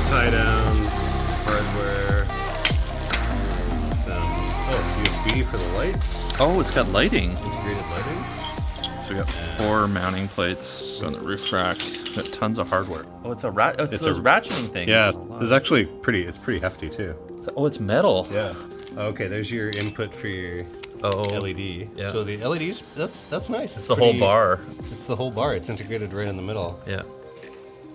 tie down hardware. It's USB for the lights. Oh, it's got lighting. Integrated lighting. So we got 4 mounting plates on the roof rack. Got tons of hardware. Oh, it's those ratcheting things. Yeah, it's actually pretty hefty too. It's metal. Yeah. Okay, there's your input for your LED. Yeah. So the LEDs, that's nice. It's the whole bar. It's the whole bar. It's integrated right in the middle. Yeah.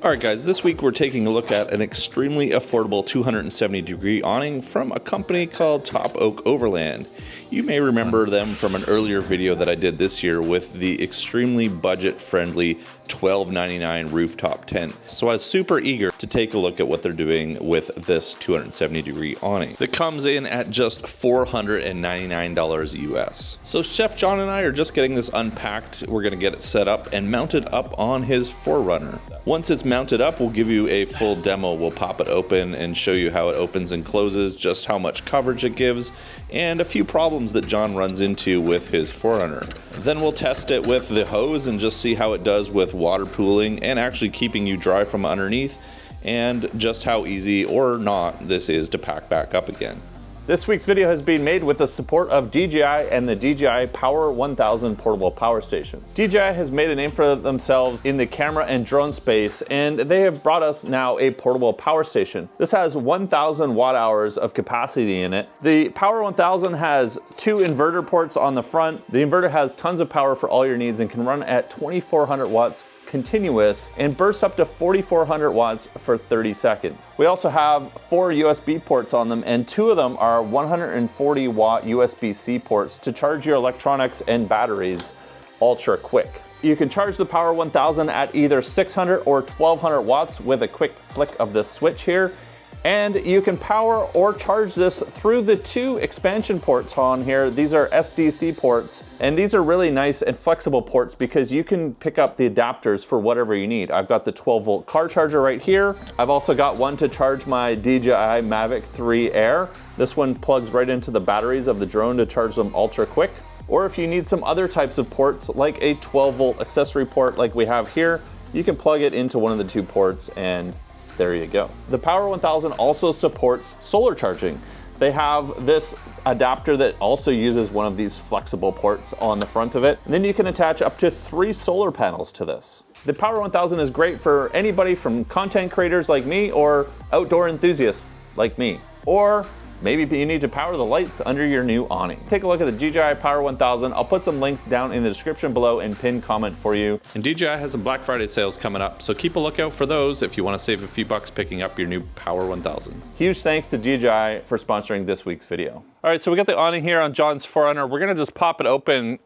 All right, guys, this week we're taking a look at an extremely affordable 270-degree awning from a company called Top Oak Overland. You may remember them from an earlier video that I did this year with the extremely budget-friendly $12.99 rooftop tent. So I was super eager to take a look at what they're doing with this 270-degree awning that comes in at just $499 US. So Chef John and I are just getting this unpacked. We're gonna get it set up and mounted up on his 4Runner. Once it's mounted up, we'll give you a full demo. We'll pop it open and show you how it opens and closes, just how much coverage it gives, and a few problems that John runs into with his 4Runner. Then we'll test it with the hose and just see how it does with water pooling and actually keeping you dry from underneath, and just how easy or not this is to pack back up again. This week's video has been made with the support of DJI and the DJI Power 1000 portable power station. DJI has made a name for themselves in the camera and drone space, and they have brought us now a portable power station. This has 1,000 watt hours of capacity in it. The Power 1000 has 2 inverter ports on the front. The inverter has tons of power for all your needs and can run at 2,400 watts continuous and bursts up to 4,400 watts for 30 seconds. We also have 4 USB ports on them, and 2 of them are 140 watt USB-C ports to charge your electronics and batteries ultra quick. You can charge the Power 1000 at either 600 or 1,200 watts with a quick flick of this switch here. And you can power or charge this through the 2 expansion ports on here. These are SDC ports, and these are really nice and flexible ports because you can pick up the adapters for whatever you need. I've got the 12-volt car charger right here. I've also got one to charge my DJI Mavic 3 Air. This one plugs right into the batteries of the drone to charge them ultra quick. Or if you need some other types of ports, like a 12-volt accessory port like we have here, you can plug it into one of the 2 ports and there you go. The Power 1000 also supports solar charging. They have this adapter that also uses one of these flexible ports on the front of it. And then you can attach up to 3 solar panels to this. The Power 1000 is great for anybody from content creators like me or outdoor enthusiasts like me. Or maybe you need to power the lights under your new awning. Take a look at the DJI Power 1000. I'll put some links down in the description below and pinned comment for you. And DJI has some Black Friday sales coming up, so keep a lookout for those if you want to save a few bucks picking up your new Power 1000. Huge thanks to DJI for sponsoring this week's video. All right, so we got the awning here on John's 4Runner. We're gonna just pop it open.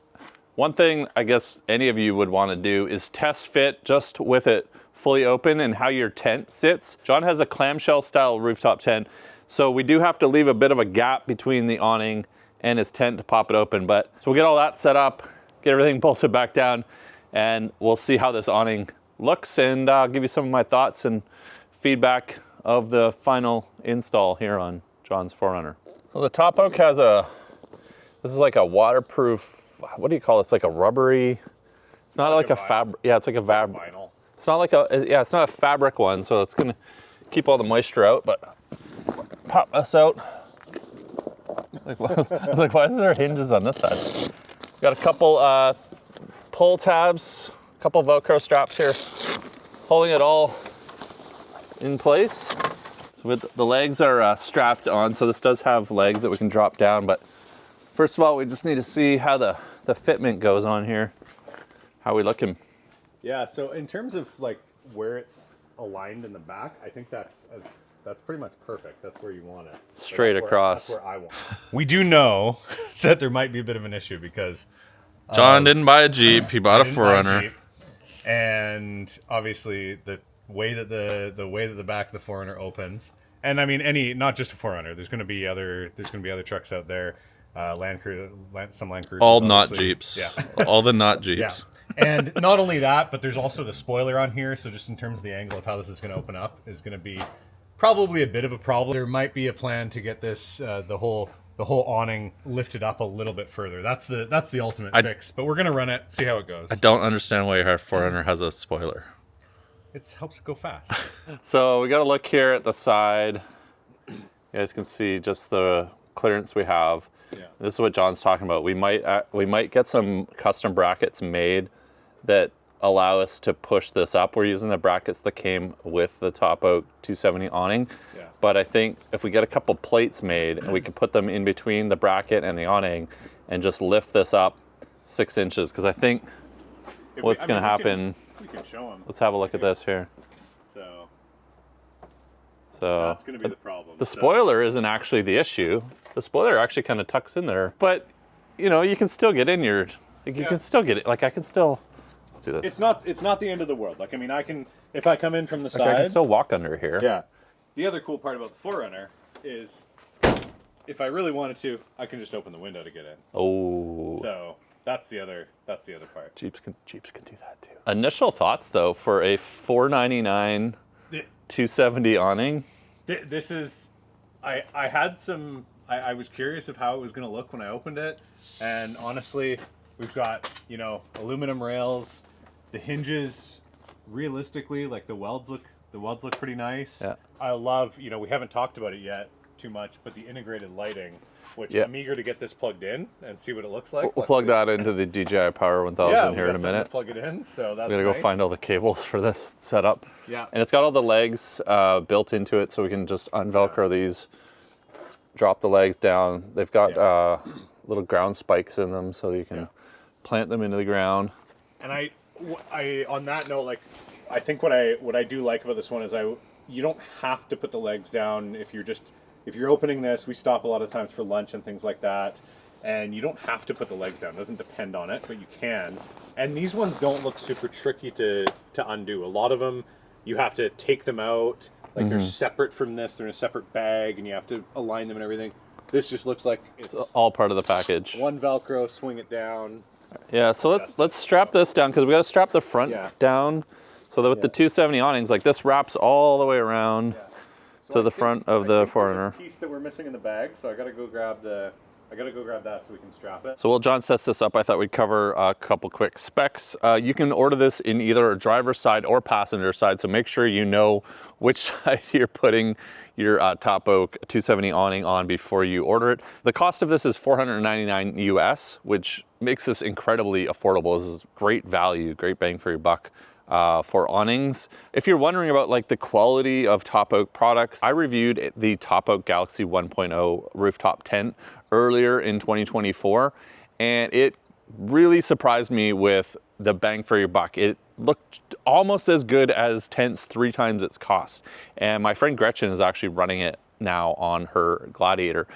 One thing I guess any of you would want to do is test fit just with it fully open and how your tent sits. John has a clamshell style rooftop tent, so we do have to leave a bit of a gap between the awning and his tent to pop it open. But so we'll get all that set up, get everything bolted back down, and we'll see how this awning looks, and I'll give you some of my thoughts and feedback of the final install here on John's 4Runner. So the Top Oak has this is like a waterproof, what do you call it? It's like a rubbery, it's not like a fabric, yeah, it's like a vinyl. It's not like it's not a fabric one, so it's gonna keep all the moisture out, but pop this out. I was like, why is there hinges on this side? Got a couple pull tabs, a couple Velcro straps here, holding it all in place. So the legs are strapped on, so this does have legs that we can drop down, but first of all, we just need to see how the fitment goes on here. How we looking? Yeah, so in terms of like where it's aligned in the back, I think that's pretty much perfect. That's where you want it. Straight across. That's where I want it. We do know that there might be a bit of an issue because John didn't buy a Jeep, he bought a 4Runner. And obviously the way that the back of the 4Runner opens, and I mean not just a 4Runner, there's going to be other trucks out there, some Land Cruisers, all not obviously. Jeeps. Yeah. All the not Jeeps. Yeah. And not only that, but there's also the spoiler on here, so just in terms of the angle of how this is going to open up is going to be probably a bit of a problem. There might be a plan to get this the whole awning lifted up a little bit further. That's the ultimate fix. But we're gonna run it, see how it goes. I don't understand why your 4Runner has a spoiler. it helps it go fast. So we got to look here at the side. You guys can see just the clearance we have. Yeah. This is what John's talking about. We might get some custom brackets made that allow us to push this up. We're using the brackets that came with the Top Oak 270 awning. Yeah. But I think if we get a couple plates made and we can put them in between the bracket and the awning and just lift this up 6 inches, because I think what's going to happen, we can show them. let's have a look at this here. So that's going to be the problem. The spoiler isn't actually the issue. The spoiler actually kind of tucks in there, but you know, you can still get in your, like, you can still get it. Like I can still, let's do this. It's not the end of the world. Like, I mean, I can, if I come in from the side. I can still walk under here. Yeah. The other cool part about the 4Runner is if I really wanted to, I can just open the window to get in. Oh. So that's the other part. Jeeps can do that too. Initial thoughts though for a $499 270 awning. This is, I had some, I was curious of how it was going to look when I opened it, and honestly, we've got, you know, aluminum rails, the hinges, realistically, like the welds look pretty nice. Yeah. I love, you know, we haven't talked about it yet too much, but the integrated lighting, which I'm eager to get this plugged in and see what it looks like. We'll plug that into the DJI Power 1000 here in a minute. Plug it in, so that's We gotta go find all the cables for this setup. Yeah. And it's got all the legs built into it, so we can just unvelcro these, drop the legs down. They've got little ground spikes in them, so you can plant them into the ground. And I on that note, like, I think what I do like about this one is you don't have to put the legs down if you're opening this. We stop a lot of times for lunch and things like that, and you don't have to put the legs down. It doesn't depend on it, but you can. And these ones don't look super tricky to undo. A lot of them, you have to take them out. Like they're separate from this. They're in a separate bag, and you have to align them and everything. This just looks like it's all part of the package. one Velcro, swing it down. Yeah, so let's strap this down, because we got to strap the front down, so that with the 270 awnings, like this wraps all the way around to the front of the 4Runner. Piece that we're missing in the bag, so I gotta go grab that so we can strap it. So while John sets this up, I thought we'd cover a couple quick specs. You can order this in either a driver's side or passenger side, so make sure you know which side you're putting your Top Oak 270 awning on before you order it. The cost of this is $499 US, which makes this incredibly affordable. This is great value, great bang for your buck. For awnings. If you're wondering about like the quality of Top Oak products, I reviewed the Top Oak Galaxy 1.0 rooftop tent earlier in 2024, and it really surprised me with the bang for your buck. It looked almost as good as tents 3 times its cost. And my friend Gretchen is actually running it now on her Gladiator.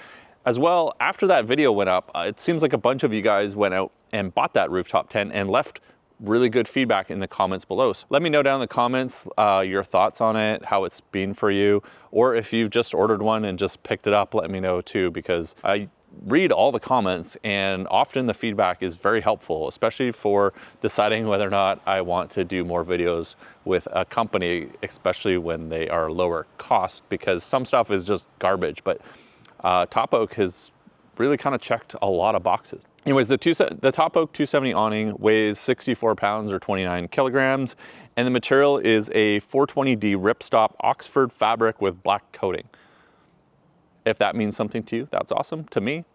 As well, after that video went up, it seems like a bunch of you guys went out and bought that rooftop tent and left really good feedback in the comments below. So let me know down in the comments your thoughts on it, how it's been for you, or if you've just ordered one and just picked it up, let me know too, because I read all the comments and often the feedback is very helpful, especially for deciding whether or not I want to do more videos with a company, especially when they are lower cost, because some stuff is just garbage, but Top Oak has really kind of checked a lot of boxes. Anyways, the Top Oak 270 awning weighs 64 pounds or 29 kilograms, and the material is a 420D ripstop Oxford fabric with black coating. If that means something to you, that's awesome. To me,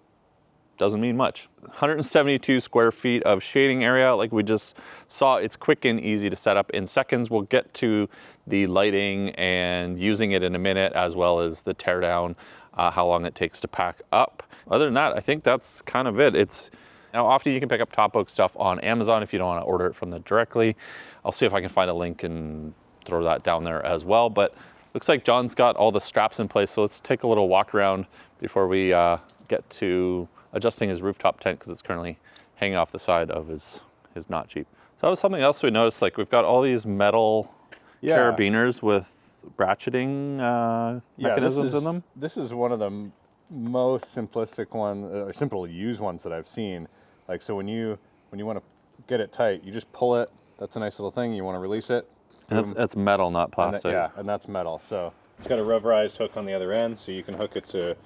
doesn't mean much. 172 square feet of shading area. Like we just saw, it's quick and easy to set up in seconds. We'll get to the lighting and using it in a minute, as well as the teardown, how long it takes to pack up. Other than that, I think that's kind of it. Now often you can pick up Top Oak stuff on Amazon if you don't want to order it from them directly. I'll see if I can find a link and throw that down there as well. But looks like John's got all the straps in place, so let's take a little walk around before we get to adjusting his rooftop tent, because it's currently hanging off the side of his not Jeep. So that was something else we noticed. Like we've got all these metal carabiners with ratcheting mechanisms in them. This is one of the most simplistic or simple to use ones that I've seen. Like, so when you want to get it tight, you just pull it. That's a nice little thing. You want to release it. And that's metal, not plastic. And that's metal. So it's got a rubberized hook on the other end, so you can hook it to.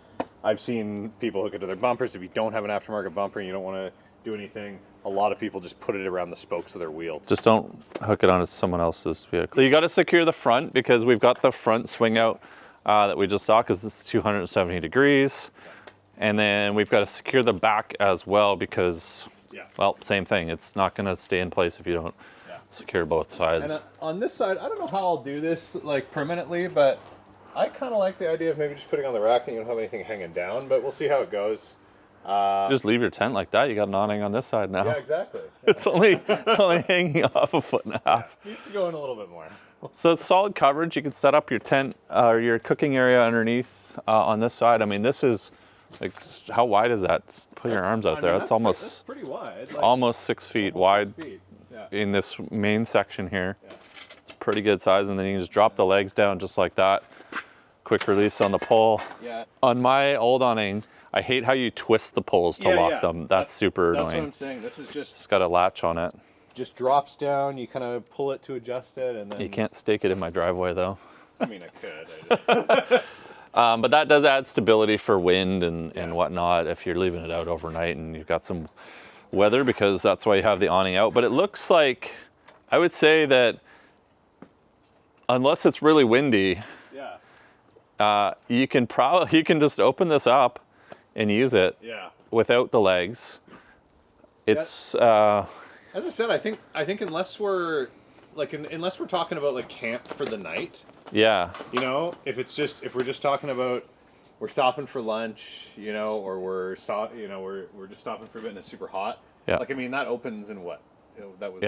I've seen people hook it to their bumpers. If you don't have an aftermarket bumper and you don't want to do anything, a lot of people just put it around the spokes of their wheel. Just don't hook it onto someone else's vehicle. So you got to secure the front because we've got the front swing out that we just saw because this is 270 degrees. And then we've got to secure the back as well because, well, same thing. It's not going to stay in place if you don't secure both sides. And on this side, I don't know how I'll do this like permanently, but I kind of like the idea of maybe just putting on the rack and you don't have anything hanging down, but we'll see how it goes. Just leave your tent like that. You got an awning on this side now. Yeah, exactly. It's only hanging off 1.5 feet. Needs to go in a little bit more. So it's solid coverage. You can set up your tent or your cooking area underneath on this side. I mean, this is like, how wide is that? Put your arms out there. That's that's pretty wide. Like, almost 6 feet wide 6 feet. Yeah. in this main section here. Yeah. It's a pretty good size, and then you can just drop the legs down just like that. Quick release on the pole. Yeah. On my old awning, I hate how you twist the poles to lock them. That's super annoying. That's what I'm saying. This is just... It's got a latch on it. Just drops down. You kind of pull it to adjust it, and then... You can't stake it in my driveway, though. I mean, I could. But that does add stability for wind and whatnot if you're leaving it out overnight and you've got some weather, because that's why you have the awning out. But it looks like, I would say that unless it's really windy, you can just open this up and use it without the legs. It's as I said, I think unless we're unless we're talking about like camp for the night, you know, if we're just talking about we're stopping for lunch, you know, or we're just stopping for a bit and it's super hot. Like, I mean, that opens in what? That was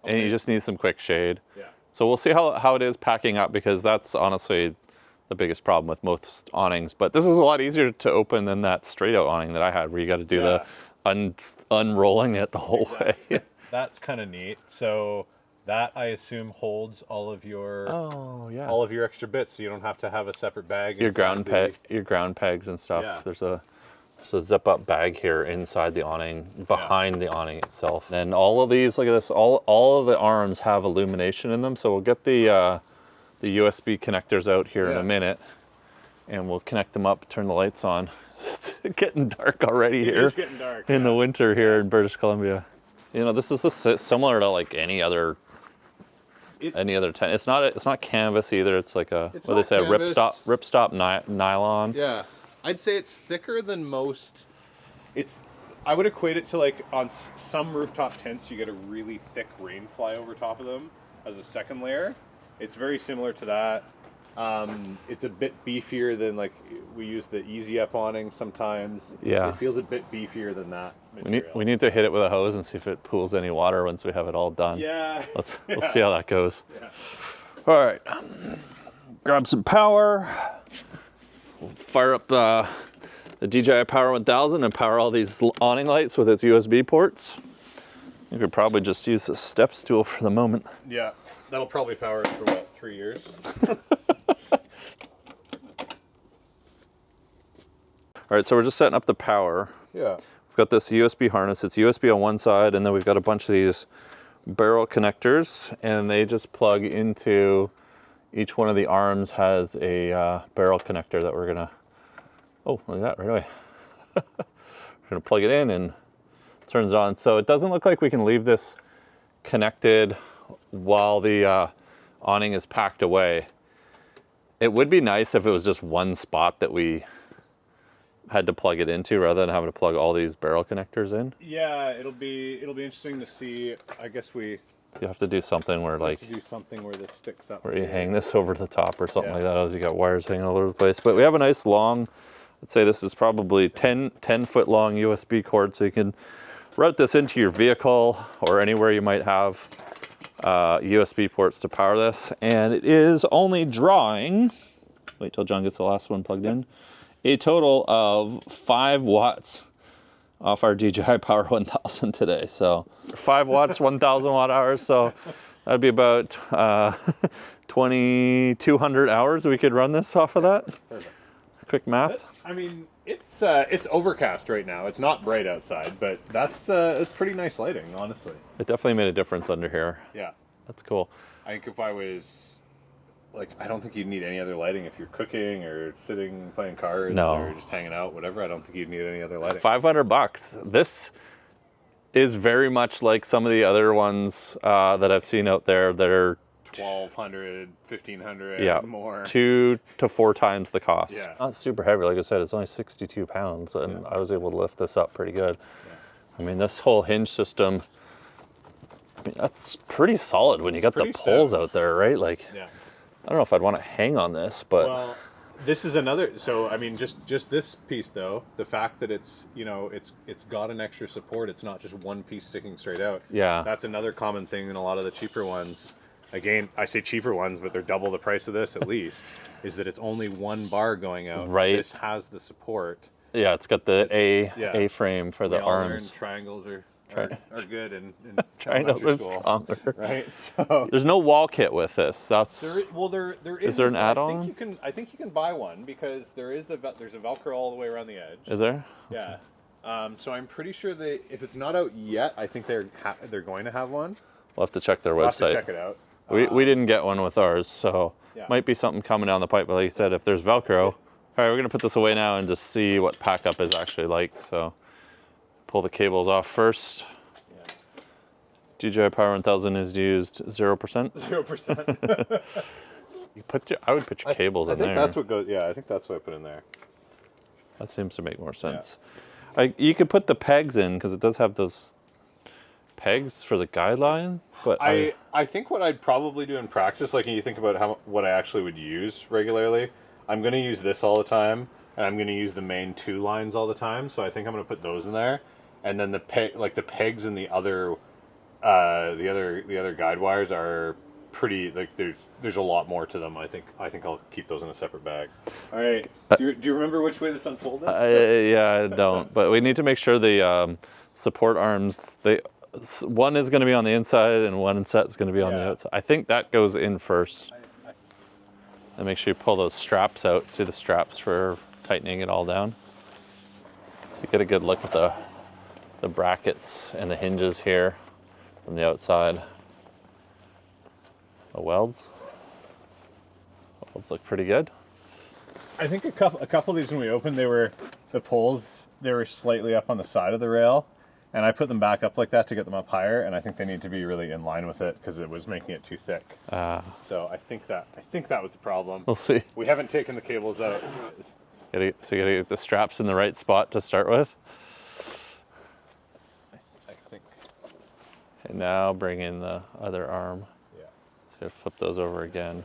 and you just need some quick shade. Yeah. So we'll see how it is packing up, because that's honestly the biggest problem with most awnings. But this is a lot easier to open than that straight out awning that I had, where you got to do the unrolling it the whole way. That's kind of neat. So that, I assume, holds all of your all of your extra bits, so you don't have to have a separate bag. Your ground pegs and stuff. Yeah. There's a zip up bag here inside the awning, behind the awning itself. And all of these, look at this, all of the arms have illumination in them. So we'll get the USB connectors out here in a minute, and we'll connect them up, turn the lights on. It's getting dark already here. It's getting dark in the winter here in British Columbia. You know, this is similar to like any other tent. It's not canvas either. It's like what they say, a ripstop nylon. Yeah, I'd say it's thicker than most. I would equate it to, like, on some rooftop tents, you get a really thick rain fly over top of them as a second layer. It's very similar to that. It's a bit beefier than, like, we use the Easy Up awning sometimes. Yeah. It feels a bit beefier than that material. We need to hit it with a hose and see if it pools any water once we have it all done. Yeah. We'll see how that goes. Yeah. All right. Grab some power. We'll fire up the DJI Power 1000 and power all these awning lights with its USB ports. You could probably just use the step stool for the moment. Yeah. That'll probably power it for, what, 3 years? All right, so we're just setting up the power. Yeah. We've got this USB harness. It's USB on one side, and then we've got a bunch of these barrel connectors, and they just plug into, each one of the arms has a barrel connector that we're gonna, oh, look at that, right away. We're gonna plug it in and it turns on. So it doesn't look like we can leave this connected while the awning is packed away. It would be nice if it was just one spot that we had to plug it into rather than having to plug all these barrel connectors in. Yeah, it'll be interesting to see. I guess you have to do something where, like, do something where this sticks up. Where you hang this over the top or something like that. Otherwise you got wires hanging all over the place. But we have a nice long, let's say this is probably 10 foot long USB cord, so you can route this into your vehicle or anywhere you might have USB ports to power this. And it is only drawing, wait till John gets the last one plugged in, a total of 5 watts off our DJI Power 1000 today. So 5 watts, 1,000 watt hours. So that'd be about 2,200 hours we could run this off of that. Perfect. Quick math. I mean, it's overcast right now. It's not bright outside, but it's pretty nice lighting, honestly. It definitely made a difference under here. Yeah. That's cool. I think if I was, like, I don't think you'd need any other lighting if you're cooking or sitting playing cards or just hanging out, whatever. I don't think you'd need any other lighting. $500. This, is very much like some of the other ones that I've seen out there that are 1,200, 1,500, yeah, more. 2 to 4 times the cost. Yeah. Not super heavy, like I said, it's only 62 pounds, and I was able to lift this up pretty good. Yeah. I mean, this whole hinge system, I mean, that's pretty solid when you got the poles out there, right? Like, Yeah. I don't know if I'd want to hang on this, but Well, this is another. So I mean, just this piece though, the fact that it's, you know, it's got an extra support. It's not just one piece sticking straight out. yeah, That's another common thing in a lot of the cheaper ones. Again, I say cheaper ones, but they're double the price of this at least. Is that it's only one bar going out. Right. This has the support. yeah, it's got the yeah. A frame for the We all learned arms. triangles are good in Triangles elementary are school, stronger. right? So There's no wall kit with this. That's there Is there an add-on? I think you can buy one because there's a Velcro all the way around the edge. is there? Yeah. So I'm pretty sure if it's not out yet, I think they're going to have one. We'll have to check their We'll have to website. check it out. We didn't get one with ours, so Yeah. might be something coming down the pipe. But like you said, if there's Velcro, all right, we're gonna put this away now and just see what pack up is actually like. So pull the cables off first. Yeah. DJI Power 1000 is used 0%. 0%. I would put your cables I in think there. that's what goes. Yeah, I think that's what I put in there. That seems to make more sense. You could put the pegs in because it does have those pegs for the guideline. But I think what I'd probably do in practice, like when you think about what I actually would use regularly, I'm going to use this all the time, and I'm going to use the main 2 lines all the time. So I think I'm going to put those in there, and then the pegs and the other guide wires are pretty, like there's a lot more to them. I think I'll keep those in a separate bag. All right. Do you remember which way this unfolded? yeah, I don't. But we need to make sure the support arms, one is going to be on the inside and one set is going to be on the outside. I think that goes in first. And make sure you pull those straps out. See the straps for tightening it all down. So you get a good look at the brackets and the hinges here from the outside. The welds look pretty good. I think a couple of these when we opened, the poles were slightly up on the side of the rail. And I put them back up like that to get them up higher, and I think they need to be really in line with it because it was making it too thick. So I think that was the problem. We'll see. We haven't taken the cables out. So you gotta get the straps in the right spot to start with. I think. And now bring in the other arm. Yeah. So you flip those over again.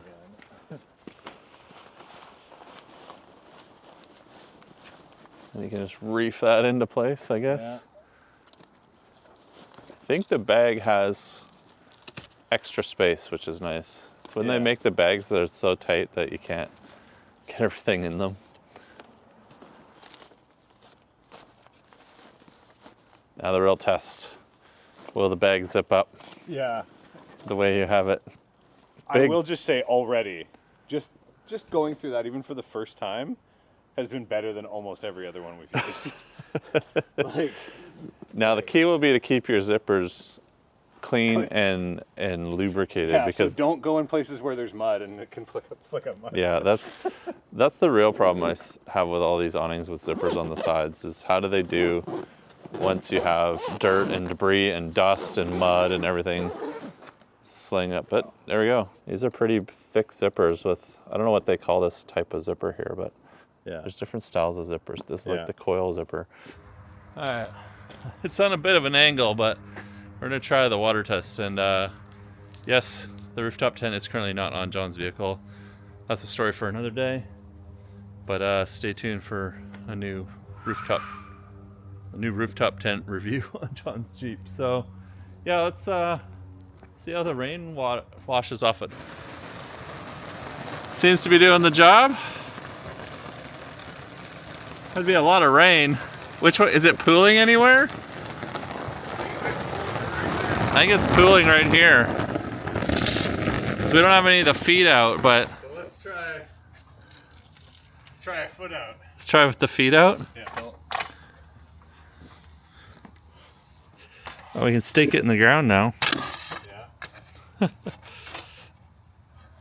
And you can just reef that into place, I guess. Yeah. I think the bag has extra space, which is nice. It's when they make the bags that are so tight that you can't get everything in them. Now the real test. Will the bag zip up Yeah. the way you have it? I Big. will just say already, just going through that even for the first time has been better than almost every other one we've used. Now the key will be to keep your zippers clean and lubricated, Yeah, because so don't go in places where there's mud and it can flick up mud. yeah, that's the real problem I have with all these awnings with zippers on the sides, is how do they do once you have dirt and debris and dust and mud and everything sling up. But there we go. These are pretty thick zippers with, I don't know what they call this type of zipper here, but Yeah. there's different styles of zippers. This is Yeah. like the coil zipper. All right, it's on a bit of an angle, but we're gonna try the water test. And yes, the rooftop tent is currently not on John's vehicle. That's a story for another day. But stay tuned for a new rooftop tent review on John's Jeep. So yeah, let's see how the rain washes off it. Seems to be doing the job. That'd be a lot of rain. Which one, is it pooling anywhere? I think it's pooling right here. We don't have any of the feet out, but So let's try a foot out. let's try with the feet out. Yeah. Oh, we can stake it in the ground now. Yeah.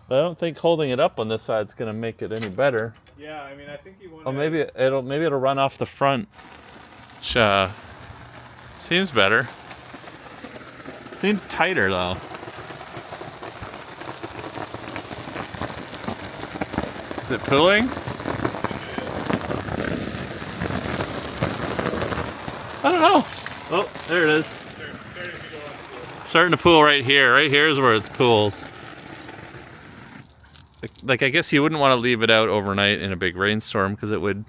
But I don't think holding it up on this side is gonna make it any better. Yeah, I mean, I think you want Oh, maybe it'll run off the front, which seems better. Seems tighter though. Is it pulling? I don't know. Oh, there it is. Starting to pool right here. Right here is where it pools. Like I guess you wouldn't want to leave it out overnight in a big rainstorm because it would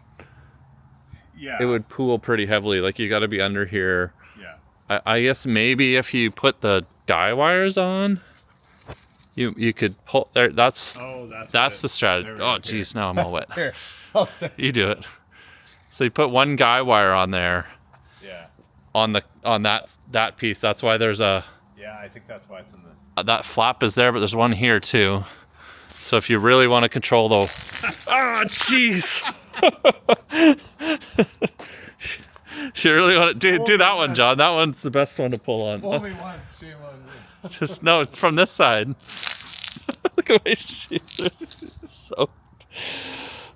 pool pretty heavily. Like you got to be under here. Yeah. I guess maybe if you put the guy wires on, you could pull there. That's the strategy. Oh geez, now I'm all wet. Here, you do it. So you put one guy wire on there. Yeah. On that piece. That's why there's a. Yeah, I think that's why it's in the. That flap is there, but there's one here too. So if you really want to control the. Oh jeez. If you really want to do that one, John. That one's the best one to pull on. Only once, shame on me. Just no, it's from this side. Look at my shoes. They're so.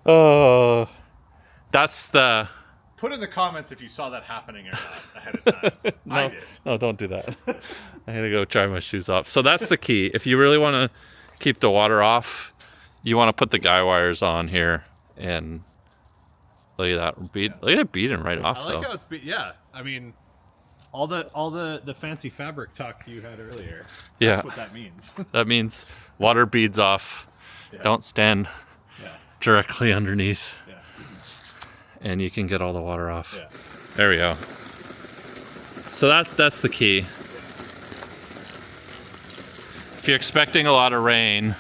Oh, that's the. Put in the comments if you saw that happening or not ahead of time. No, I did. No, don't do that. I gotta go try my shoes off. So that's the key. If you really want to keep the water off, you want to put the guy wires on here and look at that bead. Look at it beating right off. I like how it's yeah. I mean, all the fancy fabric talk you had earlier. Yeah. That's what that means. That means water beads off. Yeah. Don't stand directly underneath. Yeah. And you can get all the water off. Yeah. There we go. So that's the key. If you're expecting a lot of rain,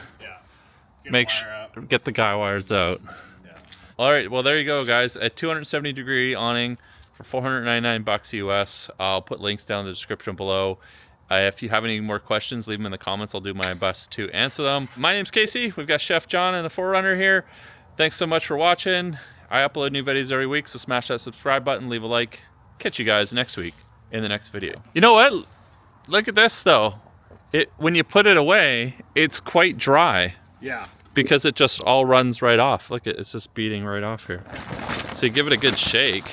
get the guy wires out. Yeah. All right, well there you go, guys. A 270 degree awning for 499 bucks US. I'll put links down in the description below. If you have any more questions, leave them in the comments. I'll do my best to answer them. My name's Casey. We've got Chef John and the Forerunner here. Thanks so much for watching. I upload new videos every week, so smash that subscribe button, leave a like. Catch you guys next week in the next video. You know what? Look at this though. When you put it away, it's quite dry. Yeah. Because it just all runs right off. Look, it's just beating right off here. So you give it a good shake.